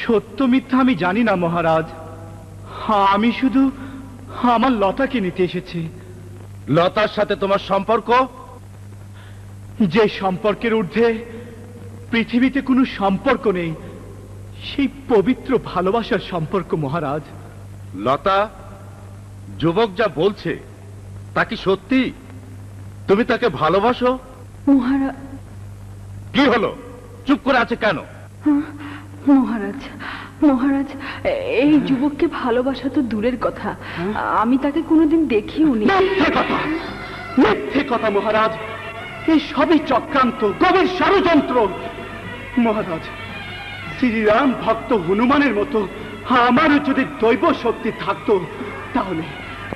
সত্য মিথ্যা আমি জানি না মহারাজ, আমি শুধু আমার লতাকে নিতে এসেছি। লতার সাথে তোমার সম্পর্ক? যে সম্পর্কের ঊর্ধ্বে পৃথিবীতে কোনো সম্পর্ক নেই, সেই পবিত্র ভালোবাসার সম্পর্ক মহারাজ। লতা, যুবক যা বলছে তা কি সত্যি? তুমি তাকে ভালোবাসো? মহারাজ। কি হলো, চুপ করে আছে কেন? মহারাজ, মহারাজ, এই যুবককে ভালোবাসা তো দূরের কথা, আমি তাকে কোনোদিন দেখিও নি। মিথ্যে কথা, মিথ্যে কথা মহারাজ, এই সবই চক্রান্ত, গভীর ষড়যন্ত্র। মহারাজ, শ্রীরাম ভক্ত হনুমানের মতো আমারও যদি দৈব শক্তি থাকতো, তাহলে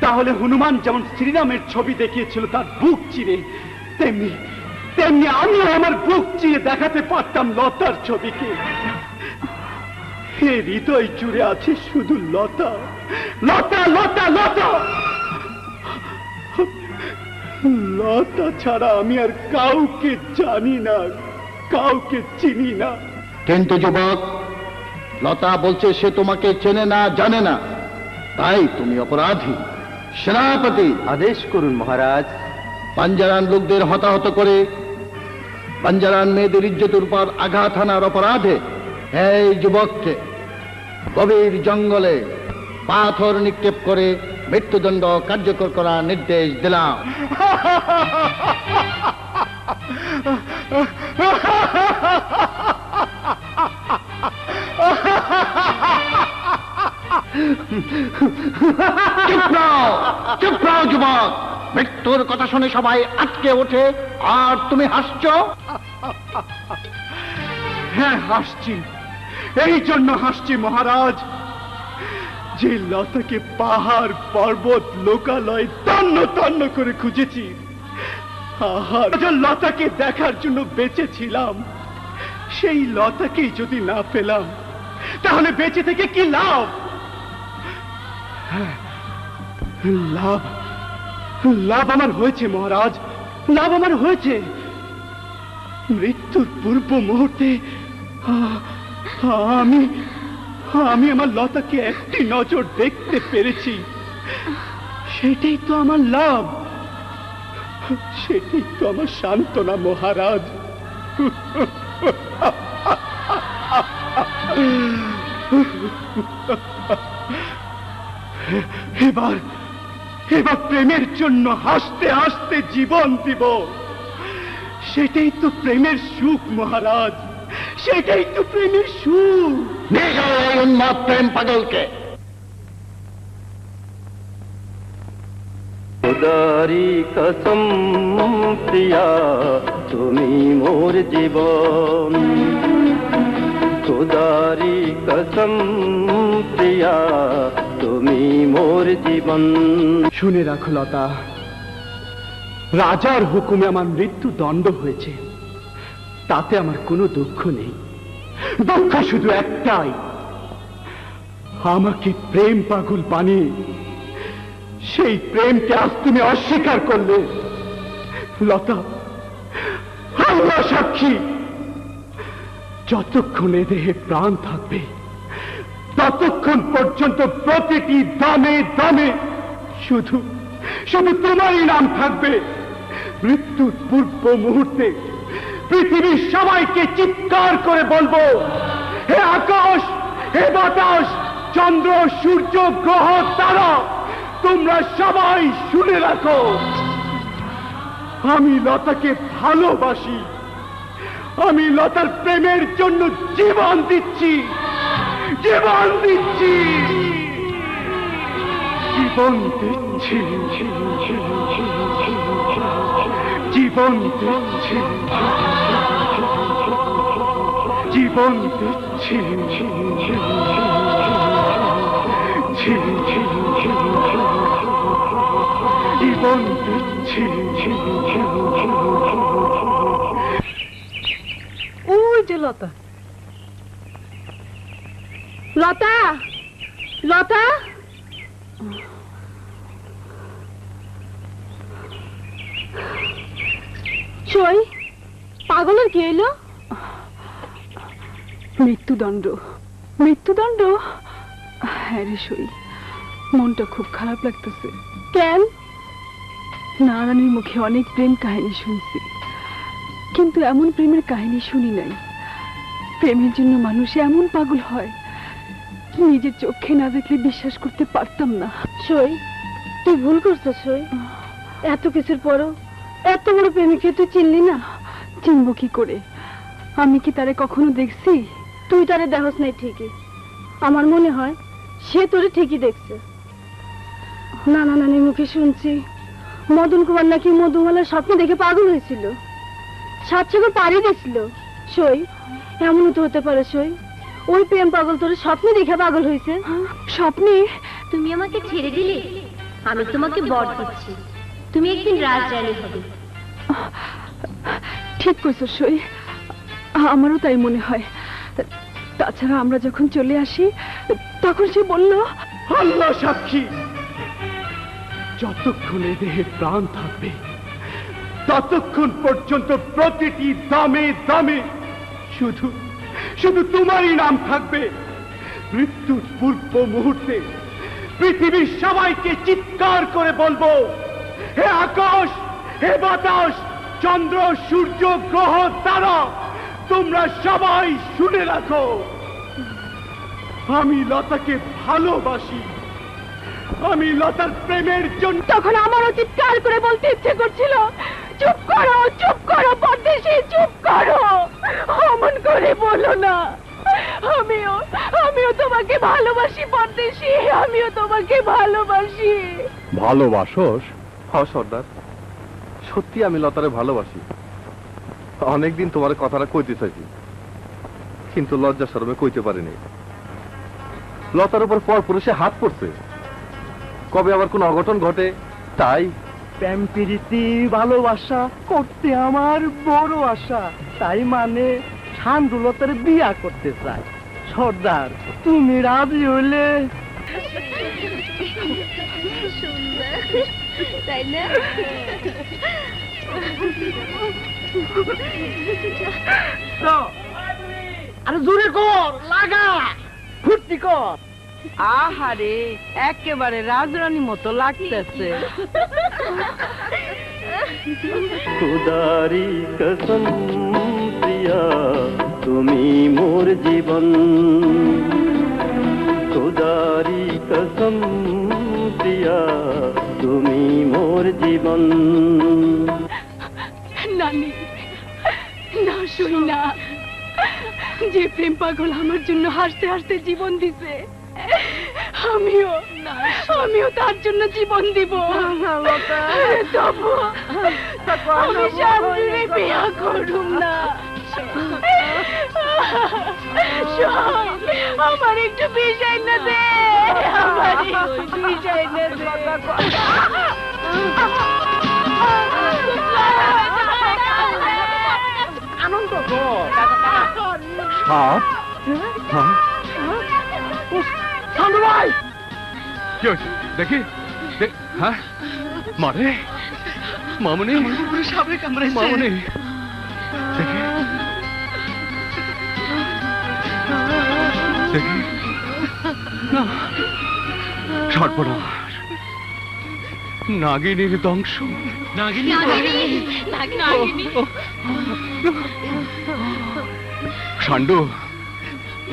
তাহলে হনুমান যেমন শ্রীরামের ছবি দেখিয়েছিল তার বুক চিরে, তেমনি তেমনি আমিও আমার বুক চিরে দেখাতে পারতাম লতার ছবিকে। হে হৃদয় জুড়ে আছে শুধু লতা, লতা, লতা, লতা। লতা ছাড়া আমি আর কাউকে জানি না, কাউকে চিনি না। কিন্তু যুবক, লতা বলছে সে তোমাকে চেনে না, জানে না, তাই তুমি অপরাধী। সেনাপতি আদেশ করুন মহারাজ। পাঞ্জারান লোকদের হতাহত করে পাঞ্জারান মেয়েদের ইজ্জতের উপর আঘাত হানার অপরাধে এই যুবককে গভীর জঙ্গলে পাথর নিক্ষেপ করে মৃত্যুদণ্ড কার্যকর করার নির্দেশ দিলাম। চুপ রাও যুবক, মৃত্যুর কথা শুনে সবাই আটকে ওঠে আর তুমি হাসছো। হ্যাঁ, হাসছি। এই জন্য হাসছি মহারাজ, যে লতাকে পাহাড় পর্বত লোকালয় তন্ন তন্ন করে খুঁজেছি, লতাকে দেখার জন্য বেঁচেছিলাম, সেই লতাকেই যদি না পেলাম তাহলে বেঁচে থেকে কি লাভ? লাভ, লাভ আমার হয়েছে মহারাজ, লাভ আমার হয়েছে। মৃত্যুর পূর্ব মুহূর্তে আমি আমি আমার লতাকে একটি নজর দেখতে পেরেছি, সেটাই তো আমার লাভ, সেটাই তো আমার সান্ত্বনা মহারাজ। এবার এবার প্রেমের জন্য হাসতে হাসতে জীবন দিব, সেটাই তো প্রেমের সুখ মহারাজ, সেটাই তো প্রেমের সুখ। নিয়ে যাও এই উন্মাদ প্রেম পাগলকে। খুদারি কসম প্রিয়া তুমি মোর জীবন, খুদারি কসম প্রিয়া তুমি মোর জীবন। শুনে রাখো লতা, রাজার হুকুমে আমার মৃত্যু দণ্ড হয়েছে, তাতে আমার কোনো দুঃখ নেই। দুঃখ শুধু একটাই, আমাকে প্রেম পাগল বানিয়ে সেই প্রেমকে আজ তুমি অস্বীকার করলে। লতা, আল্লাহ সাক্ষী, যতক্ষণ এ দেহে প্রাণ থাকবে ততক্ষণ পর্যন্ত প্রতিটি দামে দামে শুধু শুধু তোমারই নাম থাকবে। মৃত্যুর পূর্ব মুহূর্তে পৃথিবীর সবাইকে চিৎকার করে বলবো, হে আকাশ, হে বাতাস, চন্দ্র, সূর্য, গ্রহ, তারা, তোমরা সবাই শুনে রাখো, আমি লতাকে ভালোবাসি, আমি লতার প্রেমের জন্য জীবন দিচ্ছি, জীবন দিচ্ছি, জীবন দিচ্ছি, জীবন দিচ্ছি, জীবন দিচ্ছি, জীবন দিচ্ছি। ওই যে লতা, লতা, লতা, সই পাগলের কি এলো? মৃত্যুদণ্ড, মৃত্যুদণ্ড? হ্যাঁ রে সই, মনটা খুব খারাপ লাগতেছে। কেন? নারায়ণীর মুখে অনেক প্রেম কাহিনী শুনছি, কিন্তু এমন প্রেমের কাহিনী শুনি নাই। প্রেমের জন্য মানুষ এমন পাগল হয়, নিজের চোখে না দেখলে বিশ্বাস করতে পারতাম না। সই, তুই ভুল করছিস সই। এত কিছুর পরও এত বড় প্রেমিককে তুই চিনলি না? চিনব কি করে? আমি কি তারে কখনো দেখছি? তুই তারে দেখস নাই ঠিকই, আমার মনে হয় সে তোরে ঠিকই দেখছে। নানা নানির মুখে শুনছি মদন কুমার নাকি মধুমালার স্বপ্ন দেখে পাগল হয়েছিল, 7 সাগর পাড়ি দিয়েছিল। সই, এমনও তো হতে পারে সই, ওই প্রেম পাগল তোর স্বপ্নে দেখে পাগল হয়েছে। স্বপ্নে? তুমি আমাকে ছেড়ে দিলে, আমি তোমাকে বর দিচ্ছি, তুমি একদিন রাজরানী হবে। ঠিক কইছো সই, আমারও তাই মনে হয়। তাছাড়া আমরা যখন চলে আসি তখন সে বলল, আল্লাহ সাক্ষী, যতক্ষণ এই দেহে প্রাণ থাকবে ততক্ষণ পর্যন্ত প্রতিটি দামে দামে শুধু শুধু তোমারই নাম থাকবে। মৃত্যুর পূর্ব মুহূর্তে পৃথিবীর সবাইকে চিৎকার করে বলবো, হে আকাশ, হে বাতাস, চন্দ্র, সূর্য, গ্রহ, তারা, তোমরা সবাই শুনে রাখো, আমি লতাকে ভালোবাসি। আমি লতার প্রেমের জন্য। তখন আমারও চিৎকার করে বলতে ইচ্ছে করছিল, চুপ করো পরদেশী, চুপ করো, অমন করে বলো না। আমিও তোমাকে ভালোবাসি পরদেশী, আমিও তোমাকে ভালোবাসি। ভালোবাসোস? হ্যাঁ সর্দার, সত্যি আমি লতারে ভালোবাসি। অনেকদিন তোমার কথাটা কইতে চাইছি, কিন্তু লজ্জা শরমে কইতে পারিনি। লতার উপর পর পুরুষে হাত পড়ছে, কবে আবার কোন অঘটন ঘটে তাই। প্রেম প্রীতি ভালোবাসা করতে আমার বড় আশা, তাই মানে শান্তলতার বিয়া করতে চাই। সর্দার, তুমি রাজি হইলে। তাই না? আরে জোরে কর, লাগা, ফুর্তি কর। আহারে, একেবারে রাজরানী মতো লাগতেছে। খুদারি কসম প্রিয়া, তুমি মোর জীবন। খুদারি কসম প্রিয়া, তুমি মোর জীবন। নানি, না শুনি না, যে প্রেম পাগল আমার জন্য হাসতে হাসতে জীবন দিছে, আমিও তার জন্য জীবন দিব। তবু আমি শান্তিরে বিয়া করুম না। আমার একটু বিষয় না দে, আমার একটু বিষয় না দে। আনন্দ কর। সাপ? শান্ত ভাই, কি হয়েছে দেখি? হ্যাঁ, মারে মামুনি, সাপে কামড়াইছে। মামুনি দেখি দেখি, না, সর্বনাশ, নাগিনীর ধ্বংস। নাগিনী? ষান্ডু,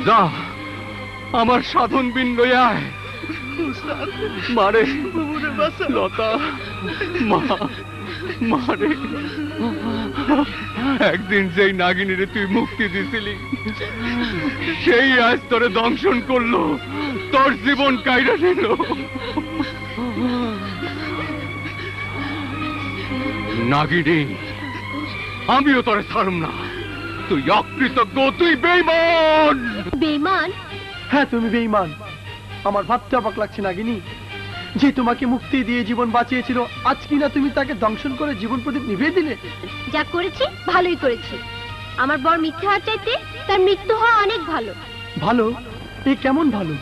যা আমার সাধন বিন লইয়ায়। মারে লতা, মারে একদিন যেই নাগিনীরে তুই মুক্তি দিছিলি, সেই আজ তোরে দংশন করলো, তোর জীবন কাইরা নিল। নাগিনী, আমিও তোরে ছাড়ুম না। তুই অকৃতজ্ঞ, তুই বেঈমান। বেঈমান? হ্যাঁ তুমি বেঈমান। আমার ভাবতে অবাক লাগছে নাগিনী, যে তোমাকে মুক্তি দিয়ে জীবন বাঁচিয়েছিল, আজ কিনা তুমি তাকে দংশন করে জীবন প্রদীপ নিভিয়ে দিলে। যা করেছি ভালোই করেছি। আমার বর মিথ্যা হার চাইতে তার মৃত্যু হওয়া অনেক ভালো। ভালো? এ কেমন ভালো?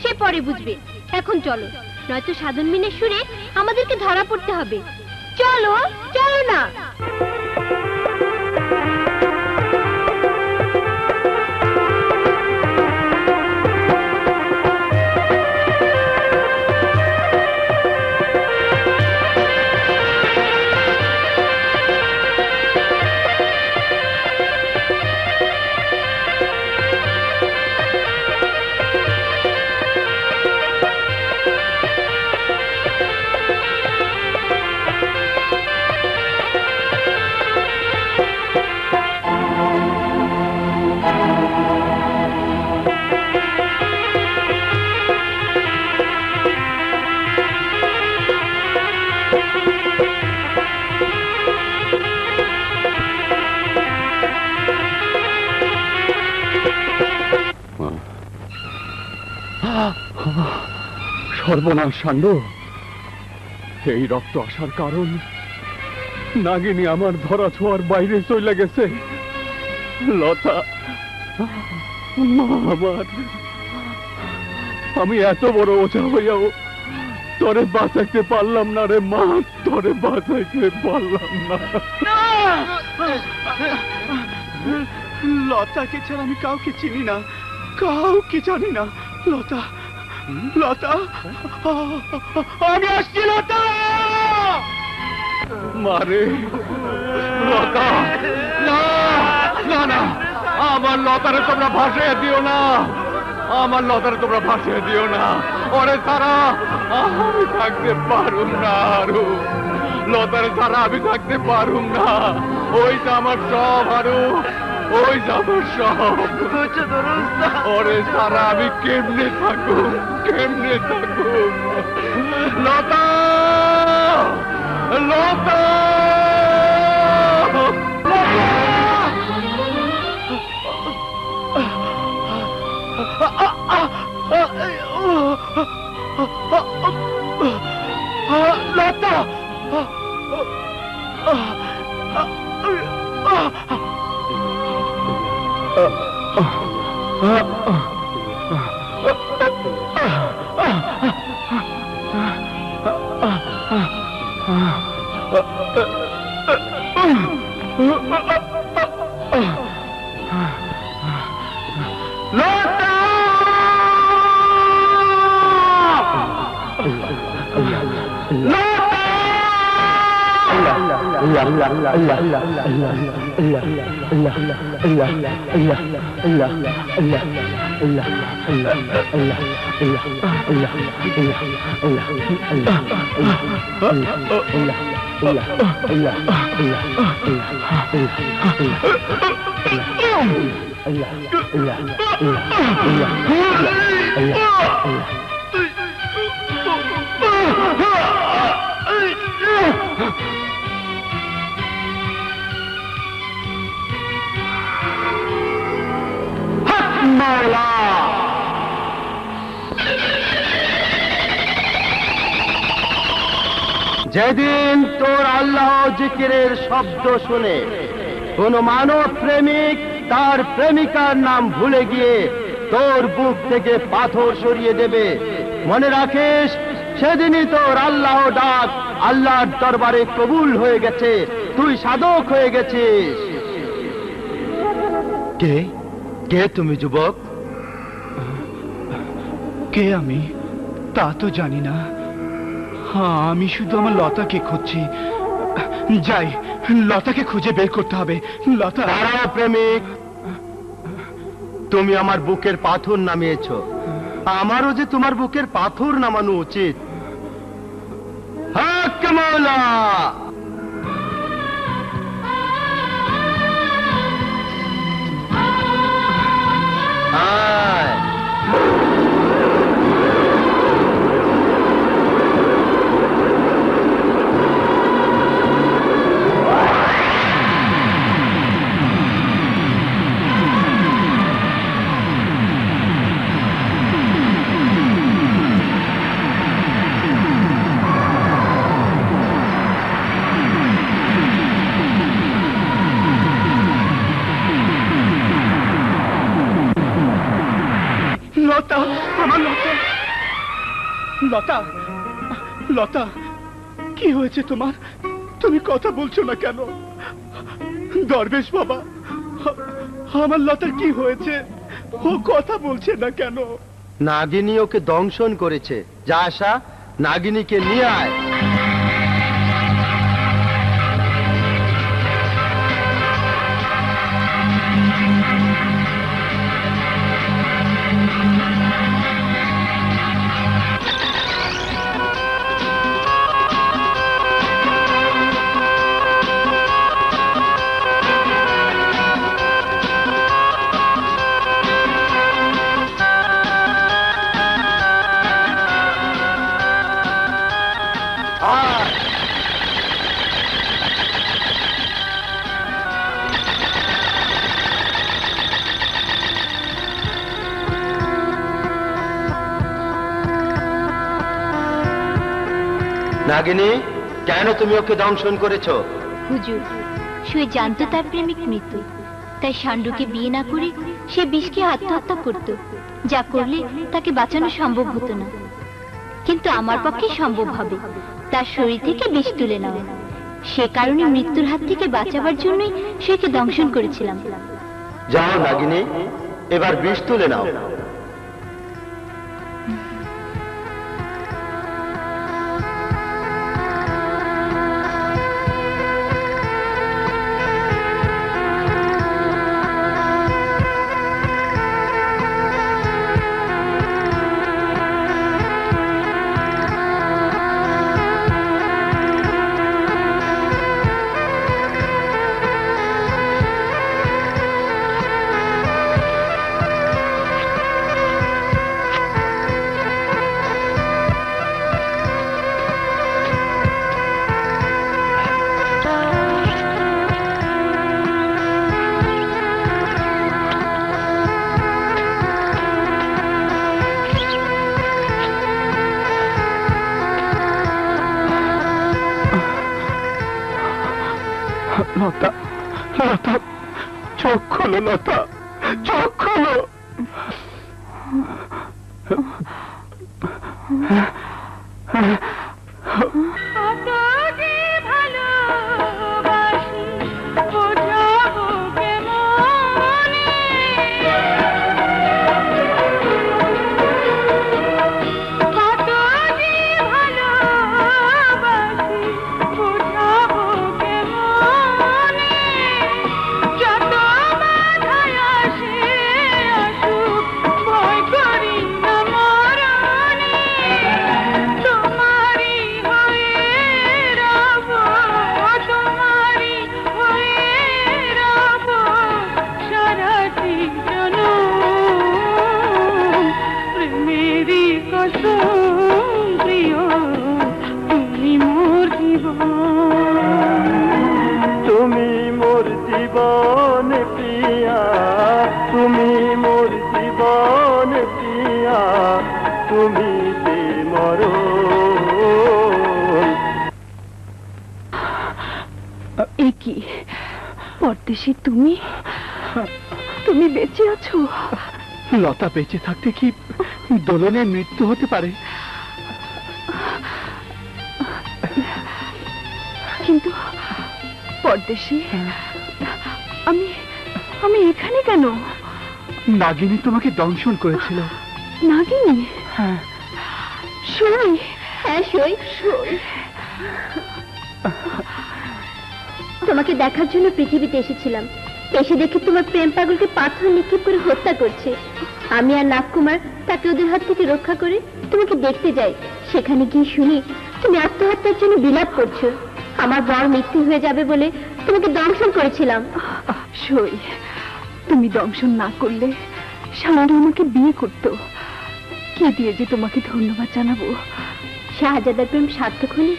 সে পরে বুঝবে, এখন চলো, নয়তো সাধন মিনের সুরে আমাদেরকে ধরা পড়তে হবে। চলো, চলো না। সর্বনাশ সান্ডু, এই রক্ত আসার কারণ নাগিনী আমার ধরা ছোঁয়ার বাইরে চলে গেছে। লতা, মা আমার, আমি এত বড় ওঝা হইয়াও তোরে বাঁচাইতে পারলাম না রে মা, তোরে বাঁচাইতে পারলাম না। লতাকে ছাড়া আমি কাউকে চিনি না, কাউকে জানি না। লতা, লতা, আমি আসছি লতা। মারে লতা, না না না, আমার লতারে তোমরা ভাসিয়ে দিও না, আমার লতারে তোমরা ভাসিয়ে দিও না। ওরে সারা আমি থাকতে পারুম না, আরু লতারে সারা আমি থাকতে পারুম না। ওইটা আমার সব, আরু ওই আমার সব। ওরে সারা আমি কেমনে থাকুম, কেমনে থাকুম। লতা, লতা, লতা, যেদিন তোর আল্লাহ জিকিরের শব্দ শুনে কোন মানব প্রেমিক তার প্রেমিকার নাম ভুলে গিয়ে তোর বুক থেকে পাথর সরিয়ে দেবে, মনে রাখিস সেদিনই তোর আল্লাহ ডাক আল্লাহর দরবারে কবুল হয়ে গেছে, তুই সাধক হয়ে গেছিস। কে কে তুমি যুবক? কে আমি তা তো জানি না। হ্যাঁ, আমি শুধু আমার লতাকে খুঁজছি। যাই, লতাকে খুঁজে বের করতে হবে। লতা, দাঁড়াও প্রেমিক, তুমি আমার বুকের পাথর নামিয়েছ, আমারও যে তোমার বুকের পাথর নামানো উচিত। হক মাওলা, আয়। লতা, আমার লতা, লতা, লতা, কি হয়েছে তোমার? তুমি কথা বলছো না কেন? দরবেশ বাবা, আমার লতার কি হয়েছে? ও কথা বলছে না কেন? নাগিনী ওকে দংশন করেছে। যা আশা, নাগিনীকে নিয়ে আয়। নাগিনী, কেন তুমি ওকে দংশন করেছো? হুজুর, সে জানতো তার প্রেমিক মৃত, তাই সান্ডুকে বিয়ে না করে সে বিষকে আত্মহত্যা করত, যা করলে তাকে বাঁচানো সম্ভব হতো না। কিন্তু আমার পক্ষে সম্ভব হবে তার শরীর থেকে বিষ তুলে নেওয়া। সে কারণে মৃত্যুর হাত থেকে বাঁচাবার জন্যই সেকে দংশন করেছিলাম। যাও নাগিনী, এবার বিষ তুলে নাও। লতা, লতা, চোখ খোলো লতা, চোখ খোলো। তুমি মোর জীবন প্রিয়া, তুমি মোর জীবন প্রিয়া, তুমি যে মরণ। এ কি পরদেশি, তুমি তুমি বেঁচে আছো? লতা বেঁচে থাকতে কি দোলনের মৃত্যু হতে পারে? কিন্তু পরদেশি, আমি আমি এখানে কেন? নাগিনী তোমাকে দংশন করেছিল। নাগিনী? হ্যাঁ। সই? হ্যাঁ সই, সই। তোমাকে দেখার জন্য পৃথিবীতে এসেছিলাম। এসে দেখে তোমার প্রেম পাগলকে পাথর নিক্ষেপ করে হত্যা করছে। আমি আর নাগকুমার তাকে ওদের হাত থেকে রক্ষা করে তোমাকে দেখতে যাই। সেখানে গিয়ে শুনি তুমি আত্মহত্যার জন্য বিলাপ করছো। আমার বর মৃত্যু হয়ে যাবে বলে তোমাকে দংশন করেছিলাম। সই, তুমি দংশন না করলে সান্ডু আমাকে বিয়ে করতো। কি দিয়ে যে তোমাকে ধন্যবাদ জানাবো? শাহজাদার প্রেম সার্থক হলে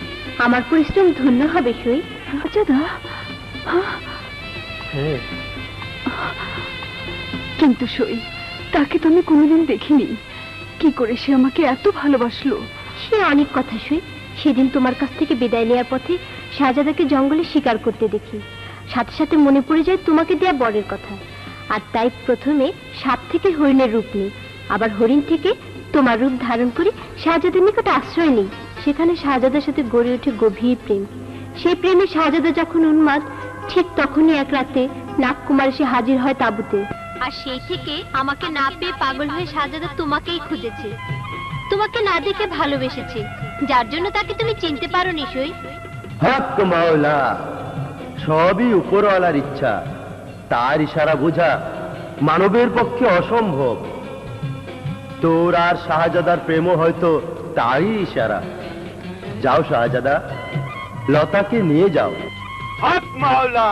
আমার পরিশ্রম ধন্য হবে সই। শাহজাদা? কিন্তু সই, তাকে তো আমি কোনোদিন দেখিনি। কি করে সে আমাকে এত ভালোবাসলো? সে অনেক কথা সই। সেদিন তোমার কাছ থেকে বিদায় নেওয়ার পথে শাহজাদাকে জঙ্গলে শিকার করতে দেখি। সাথে সাথে মনে পড়ে যায় তোমাকে দেয়া বরের কথা। আর তাই প্রথমে সাপ থেকে হরিণের রূপ নিই, আবার হরিণ থেকে তোমার রূপ ধারণ করে শাহজাদার নিকটে আশ্রয় নিই। সেখানে শাহজাদার সাথে গড়ে ওঠে গভীর প্রেম। সেই প্রেমে শাহজাদা যখন উন্মাদ, ঠিক তখনই এক রাতে নাগকুমার এসে হাজির হয় তাঁবুতে। আর সেই থেকে আমাকে না পেয়ে পাগল হয়ে শাহজাদা তোমাকেই খুঁজেছে, তোমাকে না দেখে ভালোবেসেছে, যার জন্য তাকে তুমি চিনতে পারো নিশ্চয়ই। হক মাওলা, সবই উপরওয়ালার ইচ্ছা। তার ইশারা বোঝা মানবের পক্ষে অসম্ভব। তোর আর শাহজাদার প্রেমও হয়তো তারই ইশারা। যাও শাহজাদা, লতাকে নিয়ে যাও। হক মাওলা।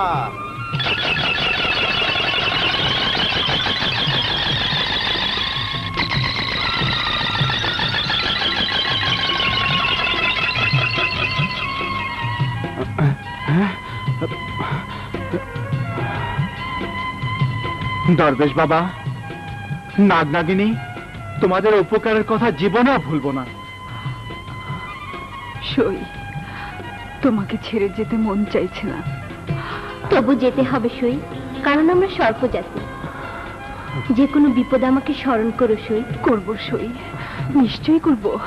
দরবেশ বাবা, নাগ নাগিনী, তোমাদের উপকারের কথা জীবনেও ভুলবো না। সই, তোমাকে ছেড়ে যেতে মন চাইছে না। তবু যেতে হবে সই, কারণ আমরা সর্পজাতি। যে কোনো বিপদে আমাকে স্মরণ করো সই। করব সই, নিশ্চয়ই করব।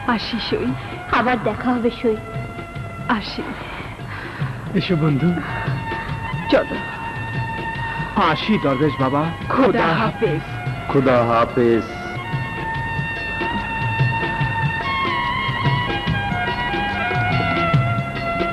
আসি সই, আবার দেখা হবে সই। আসি। এসো বন্ধু, চলো। আসি দরবেশ বাবা। খোদা হাফেজ। খুদা হাফেজ।